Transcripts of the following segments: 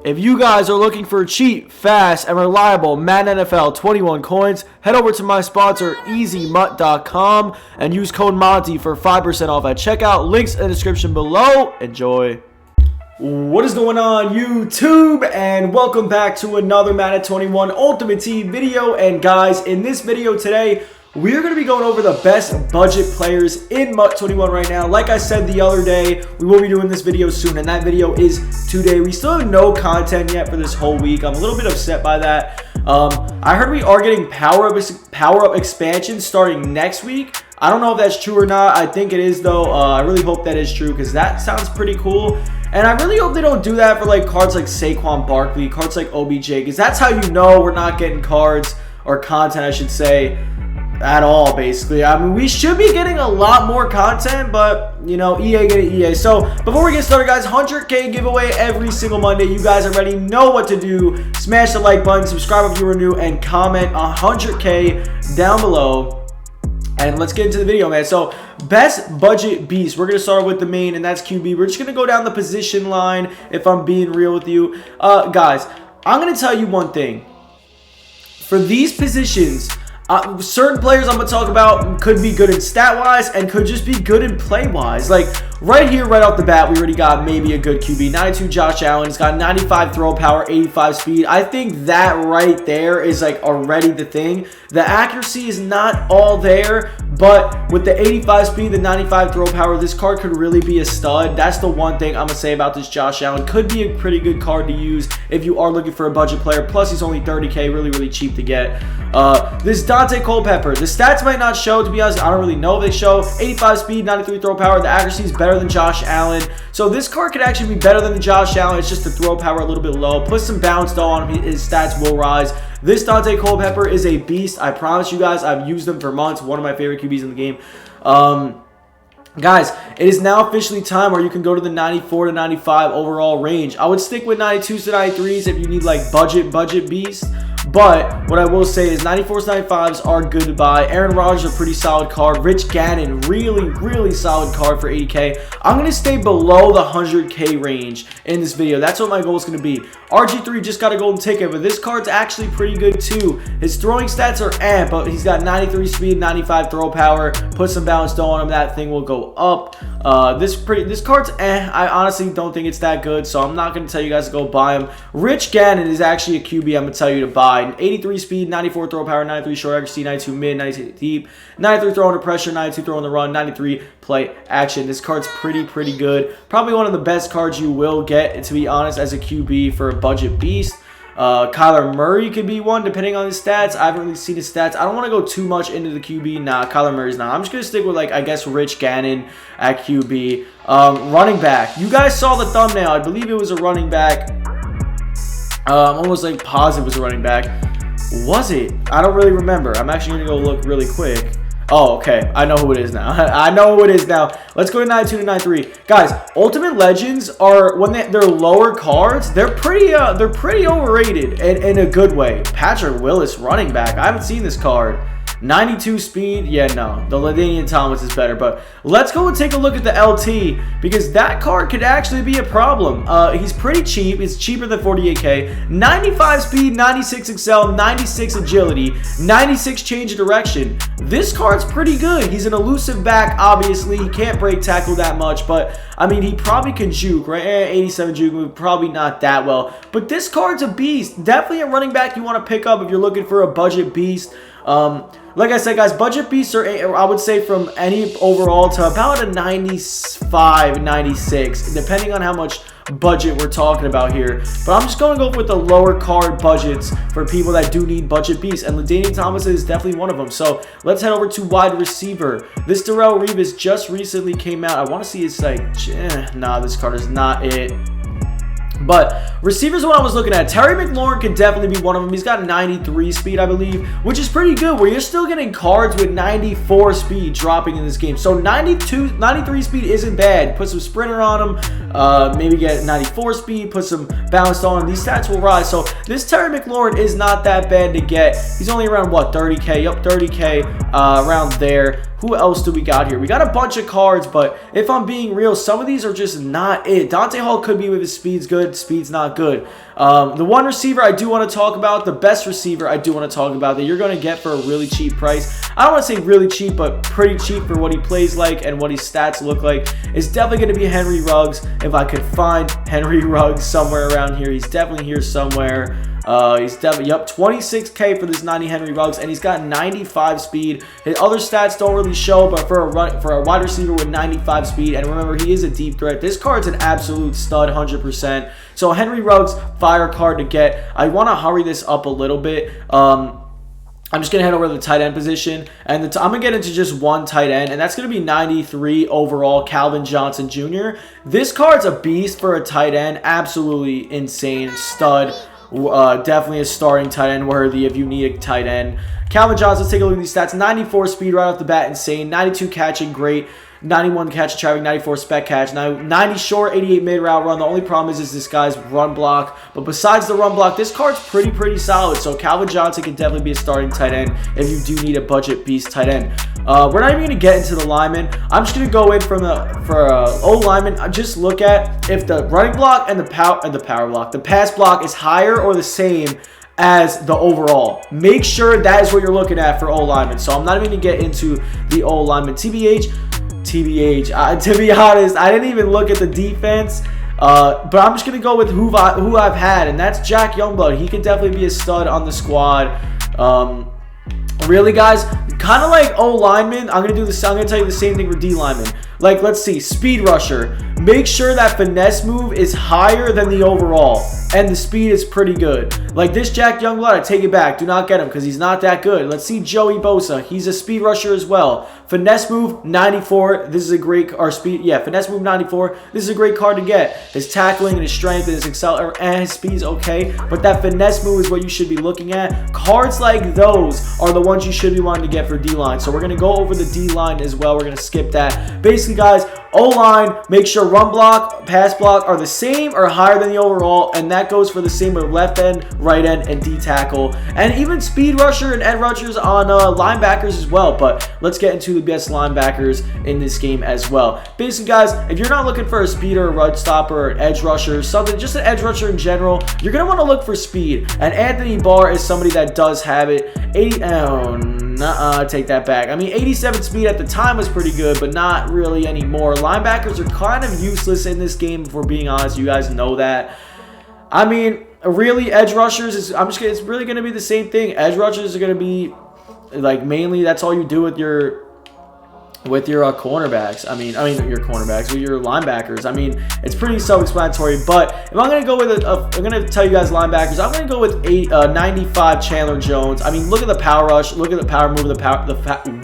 If you guys are looking for cheap, fast, and reliable Madden NFL 21 coins, head over to my sponsor, EasyMut.com, and use code Monty for 5% off at checkout. Links in the description below. Enjoy. What is going on, YouTube? And welcome back to another Madden 21 Ultimate Team video. And guys, in this video today, we're going to be going over the best budget players in MUT 21 right now. Like I said the other day, we will be doing this video soon, and that video is today. We still have no content yet for this whole week. I'm a little bit upset by that. I heard we are getting power-up expansion starting next week. I don't know if that's true or not. I think it is, though. I really hope that is true because that sounds pretty cool. And I really hope they don't do that for like cards like Saquon Barkley, cards like OBJ, because that's how you know we're not getting cards or content, I should say, at all, basically. I mean, we should be getting a lot more content, but, you know, EA get it, EA. So, before we get started, guys, 100K giveaway every single Monday. You guys already know what to do. Smash the like button, subscribe if you are new, and comment 100K down below. And let's get into the video, man. So, best budget beast. We're going to start with the main, and that's QB. We're just going to go down the position line, if I'm being real with you. Guys, I'm going to tell you one thing. For these positions, certain players I'm going to talk about could be good in stat-wise and could just be good in play-wise. Like, right here, right off the bat, we already got maybe a good QB. 92 Josh Allen. He's got 95 throw power, 85 speed. I think that right there is, like, already the thing. The accuracy is not all there, but with the 85 speed, the 95 throw power, this card could really be a stud. That's the one thing I'm going to say about this Josh Allen. Could be a pretty good card to use if you are looking for a budget player. Plus, he's only 30K, really, really cheap to get. This Dante Culpepper. The stats might not show, to be honest. I don't really know if they show. 85 speed, 93 throw power. The accuracy is better than Josh Allen. So this card could actually be better than the Josh Allen. It's just the throw power a little bit low. Put some bounce though on him. His stats will rise. This Dante Culpepper is a beast. I promise you guys, I've used them for months. One of my favorite QBs in the game. Guys, it is now officially time where you can go to the 94 to 95 overall range. I would stick with 92s to 93s if you need like budget beast. But what I will say is 94s, 95s are good to buy. Aaron Rodgers, a pretty solid card. Rich Gannon, really solid card for 80K. I'm going to stay below the 100K range in this video. That's what my goal is going to be. RG3 just got a golden ticket, but this card's actually pretty good too. His throwing stats are but he's got 93 speed, 95 throw power. Put some balance dough on him, that thing will go up. This card's I honestly don't think it's that good, so I'm not going to tell you guys to go buy him. Rich Gannon is actually a QB I'm going to tell you to buy. 83 speed, 94 throw power, 93 short accuracy, 92 mid, 92 deep, 93 throw under pressure, 92 throw on the run, 93 play action. This card's pretty good. Probably one of the best cards you will get, to be honest, as a QB for a budget beast. Kyler Murray could be one, depending on his stats. I haven't really seen his stats. I don't want to go too much into the QB. Nah, Kyler Murray's not. I'm just going to stick with, like, I guess, Rich Gannon at QB. Running back. You guys saw the thumbnail. I believe it was a running back. I'm almost, like, positive it was a running back. Was it? I don't really remember. I'm actually going to go look really quick. Oh, okay. I know who it is now. I know who it is now. Let's go to 92 to 93. Guys, Ultimate Legends are, when they're lower cards, they're pretty overrated in a good way. Patrick Willis, running back. I haven't seen this card. 92 speed. Yeah, no. The LaDainian Thomas is better. But let's go and take a look at the LT, because that card could actually be a problem. He's pretty cheap. It's cheaper than 48K. 95 speed, 96 excel, 96 agility, 96 change of direction. This card's pretty good. He's an elusive back, obviously. He can't break tackle that much, but I mean, he probably can juke, right? 87 juke move, probably not that well. But this card's a beast. Definitely a running back you want to pick up if you're looking for a budget beast. Like I said, guys, budget beasts are, I would say, from any overall to about a 95, 96, depending on how much budget we're talking about here. But I'm just going to go with the lower card budgets for people that do need budget beasts, and LaDainian Thomas is definitely one of them. So let's head over to wide receiver. This Darrelle Revis just recently came out. I want to see his, like, nah, this card is not it. But receivers are what I was looking at. Terry McLaurin could definitely be one of them. He's got 93 speed, I believe, which is pretty good, where you're still getting cards with 94 speed dropping in this game. So 93 speed isn't bad. Put some sprinter on him, maybe get 94 speed, put some balance on him. These stats will rise. So this Terry McLaurin is not that bad to get. He's only around, what, 30K? Yup, 30K, around there. Who else do we got here? We got a bunch of cards, but if I'm being real, some of these are just not it. Dante Hall could be with his speed's good, speed's not good. The one receiver I do want to talk about, the best receiver I do want to talk about that you're going to get for a really cheap price. I don't want to say really cheap, but pretty cheap for what he plays like and what his stats look like. Is definitely going to be Henry Ruggs. If I could find Henry Ruggs somewhere around here, he's definitely here somewhere. He's definitely, yep, 26K for this 90 Henry Ruggs, and he's got 95 speed. His other stats don't really show, but for a wide receiver with 95 speed, and remember, he is a deep threat. This card's an absolute stud, 100%. So Henry Ruggs, fire card to get. I want to hurry this up a little bit. I'm just going to head over to the tight end position, and I'm going to get into just one tight end, and that's going to be 93 overall, Calvin Johnson Jr. This card's a beast for a tight end. Absolutely insane, stud. Definitely a starting tight end worthy if you need a tight end. Calvin Johnson, let's take a look at these stats. 94 speed right off the bat, insane. 92 catching, great. 91 catch and traffic, 94 spec catch. Now 90 short, 88 mid route run. The only problem is this guy's run block. But besides the run block, this card's pretty solid. So Calvin Johnson can definitely be a starting tight end if you do need a budget beast tight end. We're not even going to get into the linemen. I'm just going to go in for O lineman. Just look at if the running block and the pass block is higher or the same as the overall. Make sure that is what you're looking at for O lineman. So I'm not even going to get into the O lineman. TBH, to be honest, I didn't even look at the defense, but I'm just going to go with who I've had, and that's Jack Youngblood. He can definitely be a stud on the squad. Really, guys, kind of like O lineman, I'm going to tell you the same thing for D lineman. Like, let's see, speed rusher. Make sure that finesse move is higher than the overall, and the speed is pretty good. Like this Jack Youngblood, I take it back. Do not get him because he's not that good. Let's see Joey Bosa. He's a speed rusher as well. Finesse move 94. This is a great finesse move 94. This is a great card to get. His tackling and his strength and his accelerator and his speed's okay, but that finesse move is what you should be looking at. Cards like those are the ones you should be wanting to get for D-line. So we're going to go over the D-line as well. We're going to skip that. Basically, guys, O-line, make sure run block, pass block are the same or higher than the overall, and that goes for the same with left end, right end, and D tackle, and even speed rusher and edge rushers on linebackers as well. But let's get into the best linebackers in this game as well. Basically, guys, if you're not looking for a speeder, a run stopper, an edge rusher, something, just an edge rusher in general, you're going to want to look for speed, and Anthony Barr is somebody that does have it. Take that back. I mean, 87 speed at the time was pretty good, but not really anymore. Linebackers are kind of useless in this game, if we're being honest. You guys know that. I mean, really, edge rushers it's really going to be the same thing. Edge rushers are going to be like mainly that's all you do with your cornerbacks. I mean your cornerbacks, with your linebackers. I mean, it's pretty self-explanatory. But if I'm gonna go with I'm gonna tell you guys linebackers. I'm gonna go with 95 Chandler Jones. I mean, look at the power rush, look at the power move,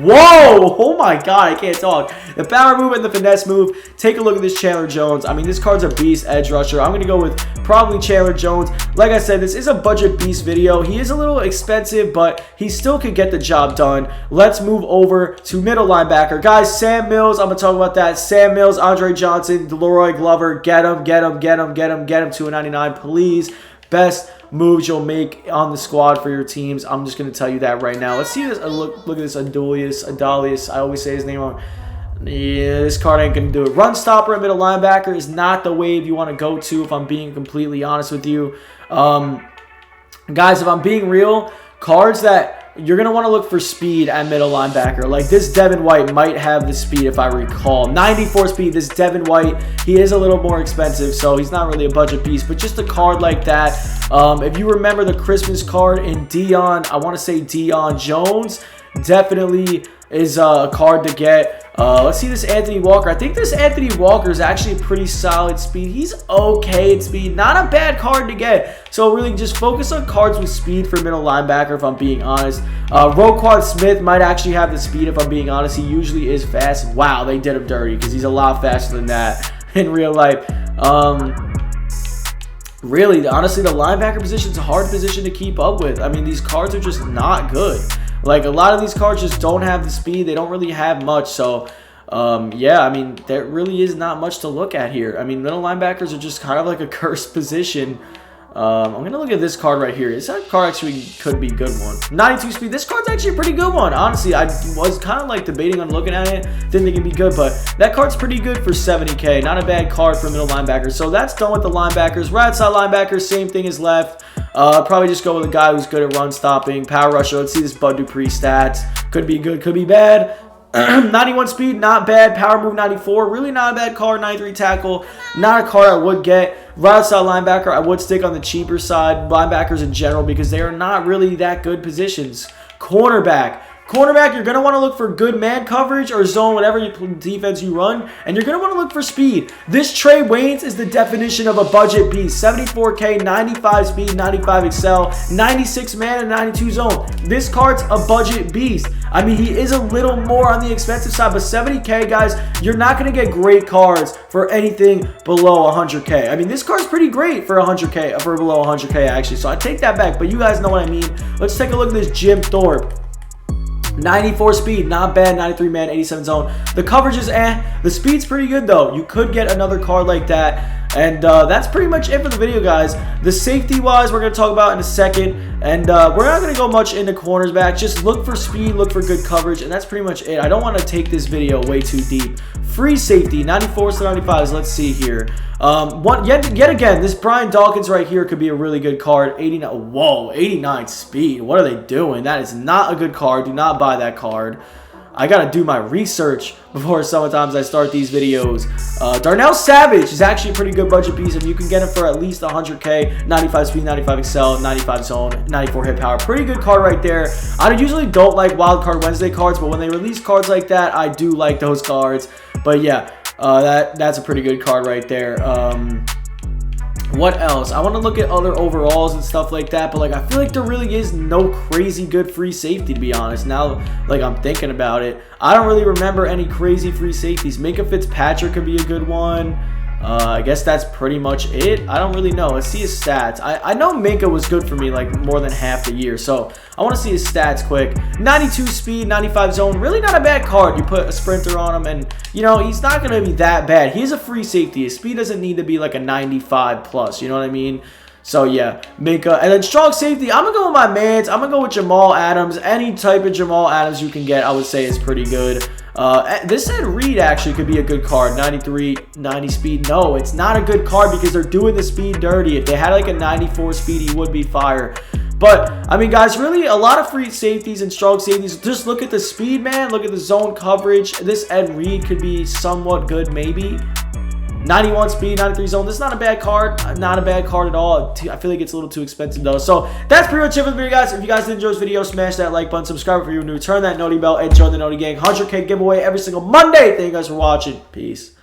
whoa! Oh my God, I can't talk. The power move and the finesse move. Take a look at this Chandler Jones. I mean, this card's a beast edge rusher. I'm gonna go with probably Chandler Jones. Like I said, this is a budget beast video. He is a little expensive, but he still could get the job done. Let's move over to middle linebacker. Guys, Sam Mills, I'm going to talk about that. Sam Mills, Andre Johnson, Leroy Glover, get him, 299, please. Best moves you'll make on the squad for your teams. I'm just going to tell you that right now. Let's see this. Look at this Adalius. I always say his name wrong. Yeah, this card ain't going to do it. Run stopper and middle linebacker is not the wave you want to go to, if I'm being completely honest with you. Guys, if I'm being real, cards that you're going to want to look for speed at middle linebacker. Like this Devin White might have the speed, if I recall. 94 speed, this Devin White. He is a little more expensive, so he's not really a budget piece. But just a card like that. If you remember the Christmas card in I want to say Deion Jones, definitely is a card to get. Let's see this Anthony Walker. I think this Anthony Walker is actually a pretty solid speed. He's okay at speed. Not a bad card to get. So really just focus on cards with speed for middle linebacker, if I'm being honest. Roquan Smith might actually have the speed, if I'm being honest. He usually is fast. Wow, they did him dirty because he's a lot faster than that in real life. Really, honestly, the linebacker position is a hard position to keep up with. I mean, these cards are just not good. Like, a lot of these cards just don't have the speed. They don't really have much. So, yeah, I mean, there really is not much to look at here. I mean, middle linebackers are just kind of like a cursed position. I'm going to look at this card right here. This card actually could be a good one. 92 speed. This card's actually a pretty good one. Honestly, I was kind of like debating on looking at it. Didn't think it'd be good, but that card's pretty good for 70K. Not a bad card for middle linebackers. So that's done with the linebackers. Right side linebackers, same thing as left. Probably just go with a guy who's good at run stopping, power rusher. Let's see this Bud Dupree stats. Could be good, could be bad. 91 speed, not bad. Power move 94, really not a bad card. 93 tackle, not a card I would get. Right outside linebacker, I would stick on the cheaper side. Linebackers in general, because they are not really that good positions. Cornerback, you're going to want to look for good man coverage or zone, whatever defense you run, and you're going to want to look for speed. This Trey Waynes is the definition of a budget beast. 74K, 95 speed, 95 excel, 96 man, and 92 zone. This card's a budget beast. I mean, he is a little more on the expensive side, but 70K, guys, you're not going to get great cards for anything below 100K. I mean, this card's pretty great for 100K, for below 100K, actually, so I take that back, but you guys know what I mean. Let's take a look at this Jim Thorpe. 94 speed, not bad. 93 man, 87 zone. The coverage is The speed's pretty good, though. You could get another card like that. And that's pretty much it for the video, guys. The safety-wise, we're going to talk about in a second. And we're not going to go much into corners back. Just look for speed, look for good coverage, and that's pretty much it. I don't want to take this video way too deep. Free safety, 94s to 95s. Let's see here. Yet again, this Brian Dawkins right here could be a really good card. 89. Whoa, 89 speed. What are they doing? That is not a good card. Do not buy that card. I gotta do my research before sometimes I start these videos. Darnell Savage is actually a pretty good budget piece. If you can get it for at least 100K, 95 speed, 95 excel, 95 zone, 94 hit power. Pretty good card right there. I usually don't like Wild Card Wednesday cards, but when they release cards like that, I do like those cards. But yeah, that's a pretty good card right there. What else? I want to look at other overalls and stuff like that, but like I feel like there really is no crazy good free safety, to be honest. Now, like I'm thinking about it, I don't really remember any crazy free safeties. Minka Fitzpatrick could be a good one. I guess that's pretty much it. I don't really know. Let's see his stats. I know Minka was good for me like more than half the year, so I want to see his stats quick. 92 speed, 95 zone. Really not a bad card. You put a sprinter on him, and you know he's not going to be that bad. He is a free safety. His speed doesn't need to be like a 95 plus. You know what I mean? So yeah, Minka. And then strong safety, I'm going to go with my mans. I'm going to go with Jamal Adams. Any type of Jamal Adams you can get, I would say is pretty good. This said Reed actually could be a good card. 93, 90 speed. No, it's not a good card because they're doing the speed dirty. If they had like a 94 speed, he would be fire. But, I mean, guys, really a lot of free safeties and strong safeties. Just look at the speed, man. Look at the zone coverage. This Ed Reed could be somewhat good, maybe. 91 speed, 93 zone. This is not a bad card. Not a bad card at all. I feel like it's a little too expensive, though. So, that's pretty much it for the video, guys. If you guys did enjoy this video, smash that like button, subscribe if you're new, turn that noti bell, and join the Noti Gang. 100K giveaway every single Monday. Thank you guys for watching. Peace.